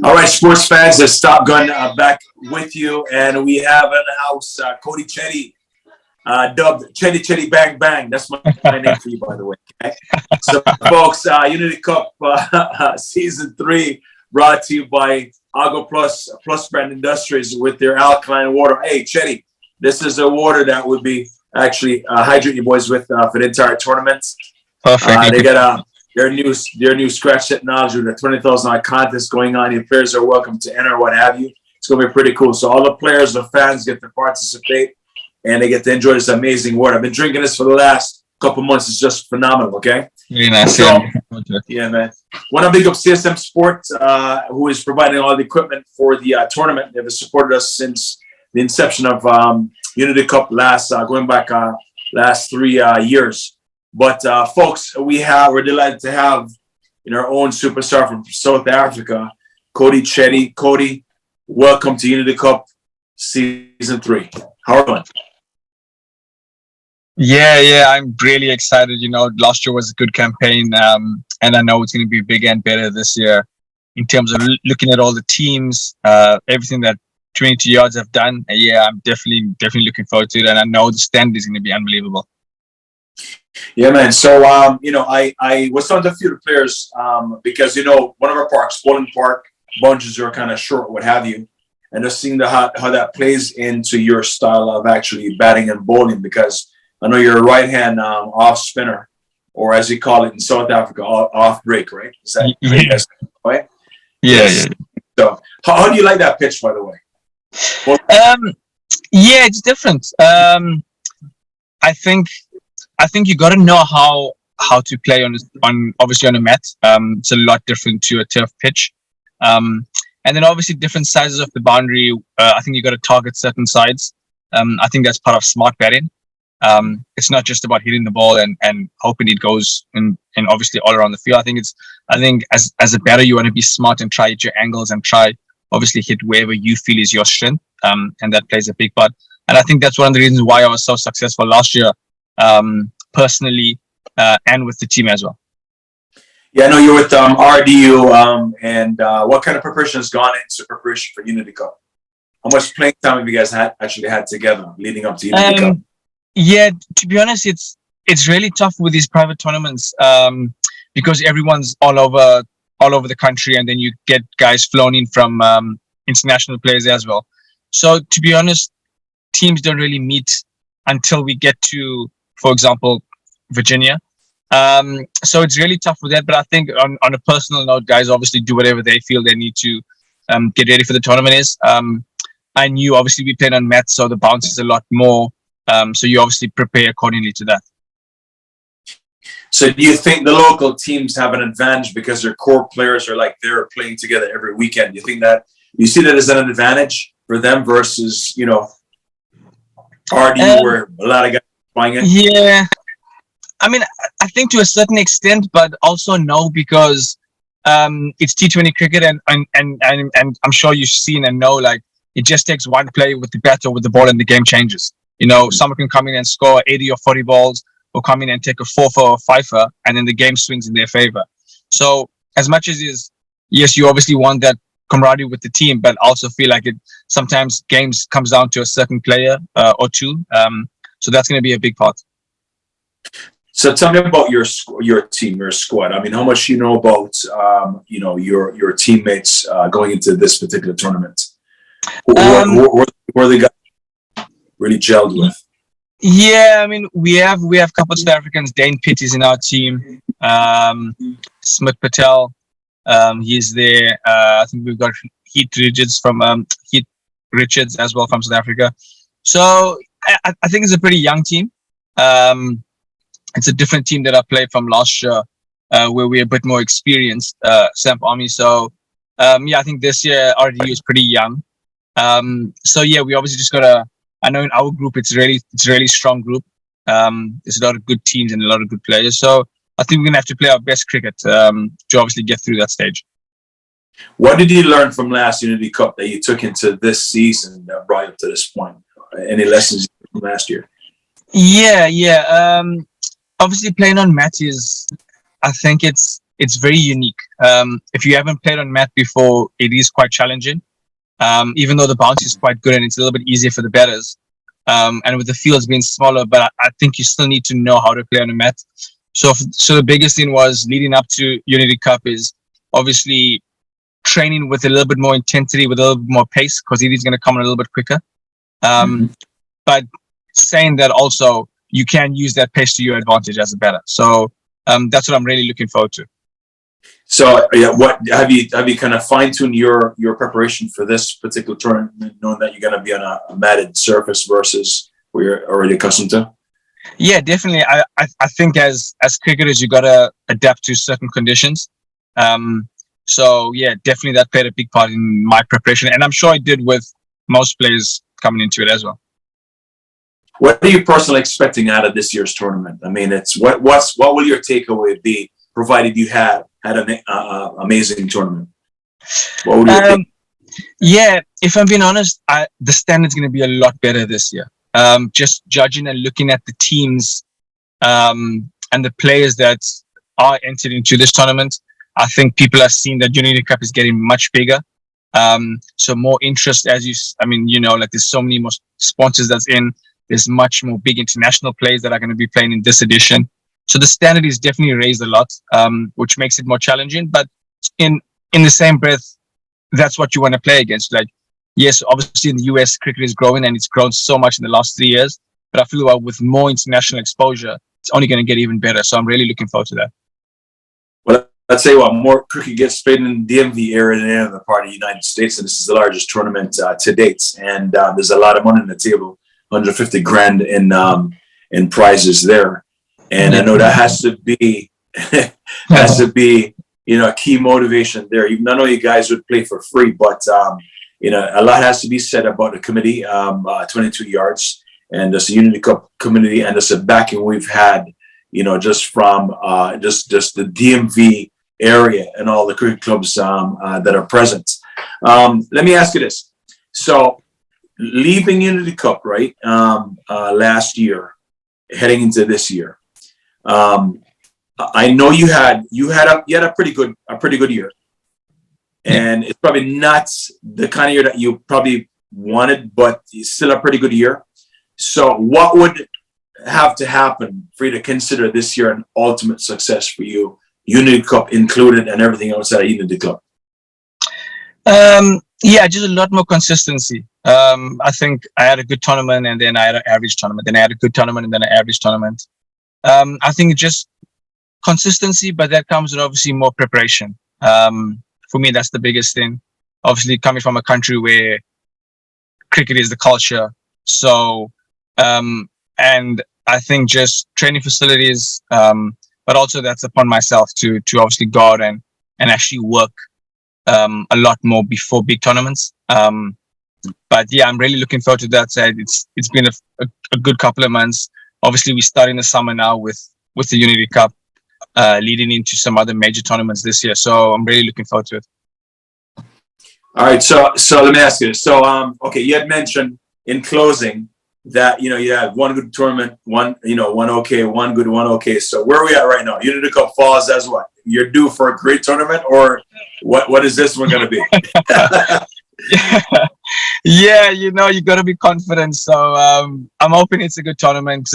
All right, sports fans, it's Top Gun back with you, and we have in the house Cody Chetty, dubbed Chetty Bang Bang. That's my name for you, by the way. Okay? So, folks, Unity Cup Season 3 brought to you by Agro Plus Brand Industries with their alkaline water. Hey, Chetty, this is a water that would be actually hydrate you boys with for the entire tournament. Perfect. They got their new scratch technology with a $20,000 contest going on. Your players are welcome to enter, what have you. It's going to be pretty cool. So all the players, the fans get to participate, and they get to enjoy this amazing water. I've been drinking this for the last couple months. It's just phenomenal, okay? Very nice. So, yeah, man. Want to big up CSM Sport, who is providing all the equipment for the tournament. They've supported us since the inception of Unity Cup going back last 3 years. But folks, we're delighted to have our own superstar from South Africa, Cody Chetty. Cody, welcome to Unity Cup Season 3. How are you doing? Yeah, I'm really excited. Last year was a good campaign, and I know it's going to be bigger and better this year in terms of looking at all the teams, everything that 22 yards have done. Yeah, I'm definitely looking forward to it, and I know the standard is going to be unbelievable. Yeah, man. So, I was talking to a few of the players because, one of our parks, Bowling Park, bunches are kind of short, what have you. And just seeing how that plays into your style of actually batting and bowling, because I know you're a right-hand off spinner, or as you call it in South Africa, off break, right? Is that right? Yeah. So, how do you like that pitch, by the way? Well, yeah, it's different. I think you got to know how to play on obviously on a mat. It's a lot different to a turf pitch, and then obviously different sizes of the boundary. I think you got to target certain sides. I think that's part of smart batting. It's not just about hitting the ball and hoping it goes and obviously all around the field. I think as a batter you want to be smart and try your angles and try obviously hit wherever you feel is your strength, and that plays a big part. And I think that's one of the reasons why I was so successful last year. Personally, and with the team as well. Yeah, I know you're with RDU, and what kind of preparation has gone into preparation for Unity Cup? How much playing time have you guys actually had together leading up to Unity Cup? Yeah, to be honest, it's really tough with these private tournaments because everyone's all over the country, and then you get guys flown in from international players as well. So to be honest, teams don't really meet until we get to, for example, Virginia. So it's really tough with that. But I think on a personal note, guys obviously do whatever they feel they need to get ready for the tournament is. I knew obviously we played on mats, so the bounce is a lot more. So you obviously prepare accordingly to that. So do you think the local teams have an advantage because their core players are they're playing together every weekend? You think that you see that as an advantage for them versus, RD where a lot of guys are playing it? Yeah. I mean, I think to a certain extent, but also no, because it's T20 cricket, and I'm sure you've seen and know, it just takes one play with the bat or with the ball and the game changes. Someone can come in and score 80 or 40 balls, or come in and take a 4-4 or 5-er, and then the game swings in their favor. So as much as yes, you obviously want that camaraderie with the team, but also feel like it sometimes games comes down to a certain player or two. So that's going to be a big part. So tell me about your team, your squad. I mean, how much you know about your teammates going into this particular tournament? Who are the guys really gelled with? Yeah, I mean, we have a couple of South Africans. Dane Pitt is in our team. Smith Patel, he's there. I think we've got Heath Richards as well from South Africa. So I think it's a pretty young team. It's a different team that I played from last year, where we're a bit more experienced, Samp Army. So I think this year RDU is pretty young. So yeah, we obviously just gotta. I know in our group it's a really strong group. There's a lot of good teams and a lot of good players. So I think we're gonna have to play our best cricket to obviously get through that stage. What did you learn from last Unity Cup that you took into this season that brought you up to this point? Any lessons from last year? Yeah. Obviously playing on mat is, I think it's very unique. if you haven't played on mat before, it is quite challenging. Even though the bounce is quite good and it's a little bit easier for the batters. And with the fields being smaller, but I think you still need to know how to play on a mat. So the biggest thing was leading up to Unity Cup is obviously training with a little bit more intensity, with a little bit more pace, because it is going to come a little bit quicker. But saying that also, you can use that pace to your advantage as a batter. So that's what I'm really looking forward to. So yeah, what have you kind of fine-tuned your preparation for this particular tournament, knowing that you're going to be on a matted surface versus where you're already accustomed to? Yeah, definitely. I think as cricketers, you got to adapt to certain conditions. So yeah, definitely that played a big part in my preparation, and I'm sure it did with most players coming into it as well. What are you personally expecting out of this year's tournament? I mean, it's what will your takeaway be, provided you had an amazing tournament? What would you think? Yeah, if I'm being honest, the standard's going to be a lot better this year. Just judging and looking at the teams and the players that are entered into this tournament, I think people have seen that Unity Cup is getting much bigger. So more interest, like there's so many more sponsors that's in. There's much more big international players that are going to be playing in this edition. So the standard is definitely raised a lot, which makes it more challenging. But in the same breath, that's what you want to play against. Like, yes, obviously in the US, cricket is growing, and it's grown so much in the last 3 years. But I feel like with more international exposure, it's only going to get even better. So I'm really looking forward to that. Well, I'd say more cricket gets played in the DMV area than any other part of the United States, and this is the largest tournament to date. And there's a lot of money on the table, 150 grand in prizes there. And I know that has to be a key motivation there. Even I know you guys would play for free, but a lot has to be said about the committee, 22 yards, and this Unity Cup community, and this backing we've had, just from just the DMV area and all the cricket clubs that are present. Let me ask you this: so, leaving Unity Cup, right, last year, heading into this year. I know you had a pretty good year, and it's probably not the kind of year that you probably wanted, but it's still a pretty good year. So what would have to happen for you to consider this year an ultimate success for you, Unity Cup included, and everything outside of Unity Cup? Yeah, just a lot more consistency. I think I had a good tournament, and then I had an average tournament, then I had a good tournament, and then an average tournament. I think just consistency, but that comes with obviously more preparation. For me, that's the biggest thing. Obviously, coming from a country where cricket is the culture, so and I think just training facilities, but also that's upon myself to obviously go out and actually work a lot more before big tournaments. But yeah, I'm really looking forward to that side. It's been a good couple of months. Obviously, we start in the summer now with the Unity Cup, leading into some other major tournaments this year. So I'm really looking forward to it. All right. So let me ask you this. So, okay, you had mentioned in closing that, you had one good tournament, one okay, one good, one okay. So where are we at right now? Unity Cup falls as what? You're due for a great tournament, or what is this one going to be? Yeah, you got to be confident. So I'm hoping it's a good tournament.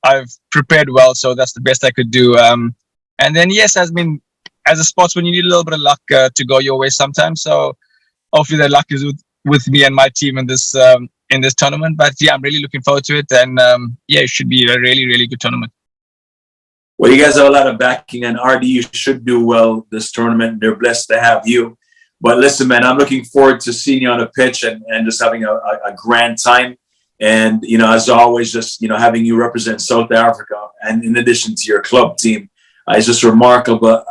I've prepared well, so that's the best I could do. And then, yes, as a sportsman, you need a little bit of luck to go your way sometimes. So hopefully that luck is with me and my team in this tournament. But yeah, I'm really looking forward to it. And yeah, it should be a really, really good tournament. Well, you guys have a lot of backing, and RD, you should do well this tournament. They're blessed to have you. But listen, man, I'm looking forward to seeing you on the pitch and just having a grand time. And, as always, just, having you represent South Africa, and in addition to your club team, is just a remarkable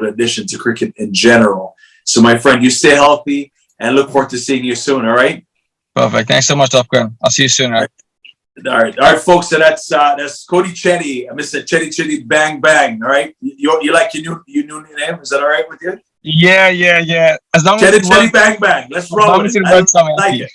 addition to cricket in general. So, my friend, you stay healthy and look forward to seeing you soon, all right? Perfect. Thanks so much, TOPGUN. I'll see you soon, all right? All right, folks. So that's Cody Chetty, Mr. Chetty Bang Bang. All right, you like your new name? Is that all right with you? Yeah. As long Chetty as Chetty Bang Bang. Let's roll with it. I like it.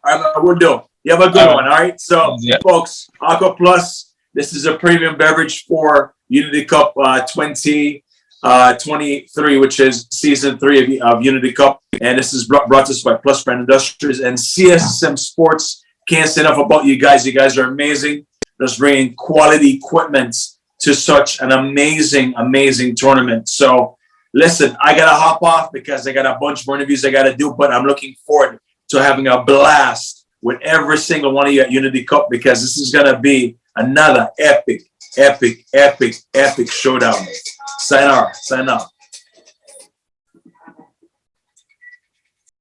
All right, we'll do. You have a good one. All right. So, folks, Aqua Plus. This is a premium beverage for Unity Cup 20. 23, which is season 3 of Unity Cup. And this is brought to us by Plus Brand Industries and CSM Sports. Can't say enough about you guys. You guys are amazing. Just bringing quality equipment to such an amazing, amazing tournament. So listen, I got to hop off because I got a bunch more interviews I got to do, but I'm looking forward to having a blast with every single one of you at Unity Cup, because this is going to be another epic showdown. Sign out.